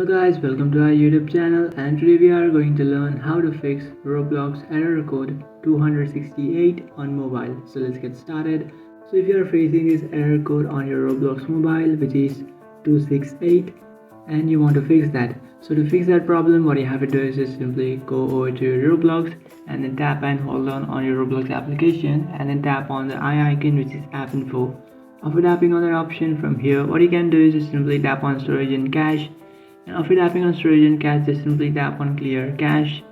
guys, welcome to our YouTube channel, and today we are going to learn how to fix Roblox error code 268 on mobile. So let's get started. So if you are facing this error code on your Roblox mobile, which is 268, and you want to fix that. So to fix that problem, what you have to do is just simply go over to your Roblox and then tap and hold on your Roblox application and then tap on the eye icon, which is app info. After tapping on that option, from here what you can do is just simply tap on storage and cache, and after tapping on storage and cache, just simply tap on clear cache,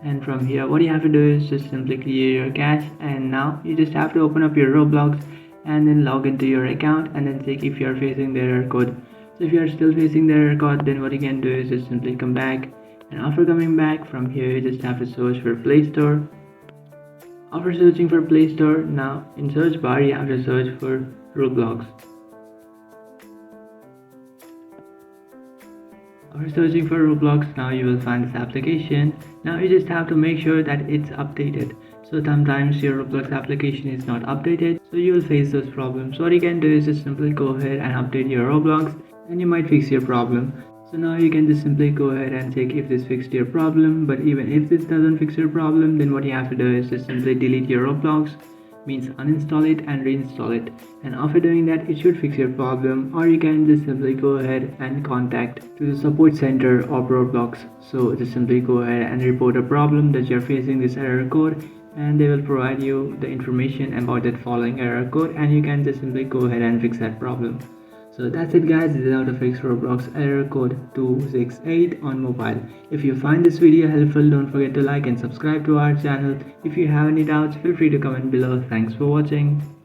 and from here what you have to do is just simply clear your cache. And now you just have to open up your Roblox and then log into your account and then check if you are facing the error code. So if you are still facing the error code, then what you can do is just simply come back, and after coming back, from here you just have to search for Play Store. After searching for Play Store, now in search bar you have to search for Roblox. After searching for Roblox, now you will find this application. Now you just have to make sure that it's updated. So sometimes your Roblox application is not updated, so you will face those problems. So what you can do is just simply go ahead and update your Roblox, and you might fix your problem. So now you can just simply go ahead and check if this fixed your problem. But even if this doesn't fix your problem, then what you have to do is just simply delete your Roblox, means uninstall it and reinstall it, and after doing that it should fix your problem. Or you can just simply go ahead and contact to the support center of Roblox. So just simply go ahead and report a problem that you're facing this error code, and they will provide you the information about that following error code, and you can just simply go ahead and fix that problem. So that's it guys, this is how to fix Roblox error code 268 on mobile. If you find this video helpful, don't forget to like and subscribe to our channel. If you have any doubts, feel free to comment below. Thanks for watching.